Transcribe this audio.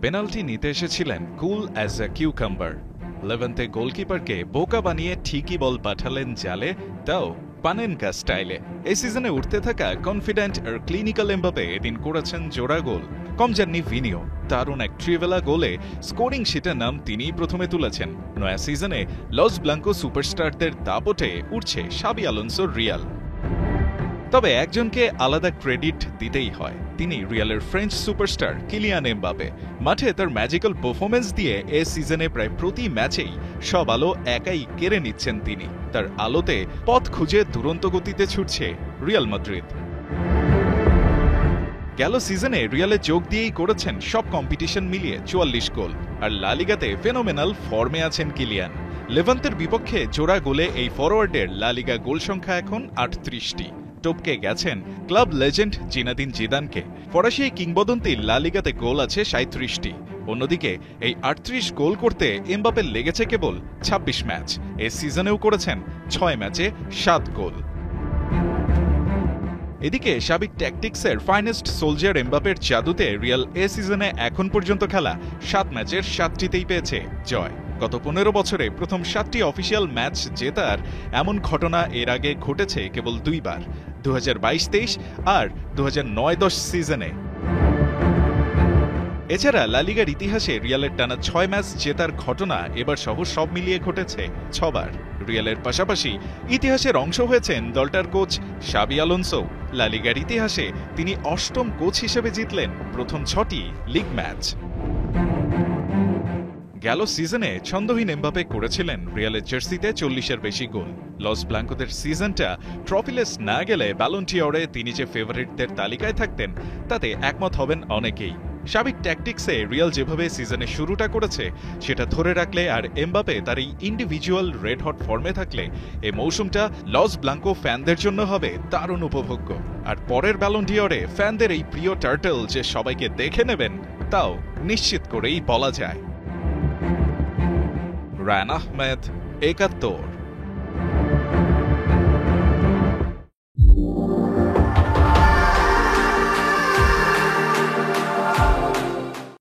Penalty নিতে এসেছিলেন কুল as a cucumber. Levante গোলকিপারকে বোকা বানিয়ে ঠিকই বল পাঠালেন জালে, তাও পানেনকা স্টাইলে। এই সিজনে উঠতে থাকা কনফিডেন্ট আর ক্লিনিক্যাল এমবাপে এদিন করেছেন জোড়া গোল। কম যাননি ভিনিও, দারুণ এক ট্রিভেলা গোলে স্কোরিং শিটের নাম তিনিই প্রথমে তুলেছেন। নয়া সিজনে লস ব্লাঙ্কো সুপারস্টারদের দাপটে উঠছে শাবি আলোনসোর রিয়াল। তবে একজনকে আলাদা ক্রেডিট দিতেই হয়, তিনি রিয়ালের ফ্রেঞ্চ সুপারস্টার কিলিয়ান এমবাপে। মাঠে তার ম্যাজিক্যাল পারফরমেন্স দিয়ে এ সিজনে প্রায় প্রতি ম্যাচেই সব আলো একাই কেড়ে নিচ্ছেন তিনি। তার আলোতে পথ খুঁজে দুরন্ত গতিতে ছুটছে রিয়াল মাদ্রিদ। গেল সিজনে রিয়ালে যোগ দিয়েই করেছেন সব কম্পিটিশন মিলিয়ে 44 গোল, আর লা লিগাতে ফেনোমেনাল ফর্মে আছেন কিলিয়ান। লেভান্তের বিপক্ষে জোড়া গোলে এই ফরওয়ার্ডের লা লিগা গোল সংখ্যা এখন 38টি, টপকে গেছেন ক্লাব লেজেন্ড জিনাদিন জিদানকে। ফরাসি কিংবদন্তি লা লিগাতে গোল আছে 37টি। অন্যদিকে এই 38 গোল করতে এমবাপের লেগেছে কেবল 26 ম্যাচ। এ সিজনেও করেছেন 6 ম্যাচে 7 গোল। এদিকে সাবেক ট্যাকটিক্সের ফাইনেস্ট সোলজার এমবাপের জাদুতে রিয়াল এ সিজনে এখন পর্যন্ত খেলা 7 ম্যাচের 7টিতেই পেয়েছে জয়। গত 15 বছরে প্রথম 7টি অফিসিয়াল ম্যাচ জেতার এমন ঘটনা এর আগে ঘটেছে কেবল 2 বার, 2022-23 আর 2009-10 সিজনে। এছাড়া লা লিগার ইতিহাসে রিয়ালের টানা 6 ম্যাচ জেতার ঘটনা এবার সহ সব মিলিয়ে ঘটেছে 6 বার। রিয়ালের পাশাপাশি ইতিহাসের অংশ হয়েছেন দলটার কোচ শাবি আলোনসো। লা লিগার ইতিহাসে তিনি 8ম কোচ হিসেবে জিতলেন প্রথম 6টি লিগ ম্যাচ। গেল সিজনে ছন্দহীন এমবাপে করেছিলেন রিয়ালের জার্সিতে 40-এর বেশি গোল। লস ব্লাঙ্কোদের সিজনটা ট্রফিলেস না গেলে ব্যালন ডি'অরে তিনি যে ফেভারিটদের তালিকায় থাকতেন তাতে একমত হবেন অনেকেই। সাবেক ট্যাকটিক্সে রিয়াল যেভাবে সিজনে শুরুটা করেছে সেটা ধরে রাখলে আর এমবাপে তার এই ইন্ডিভিজুয়াল রেড হট ফর্মে থাকলে এই মৌসুমটা লস ব্লাঙ্কো ফ্যানদের জন্য হবে দারুণ উপভোগ্য। আর পরের ব্যালন ডি'অরে ফ্যানদের এই প্রিয় টার্টল যে সবাইকে দেখে নেবেন তাও নিশ্চিত করেই বলা যায়। রায়হান আহমেদ, ৭১।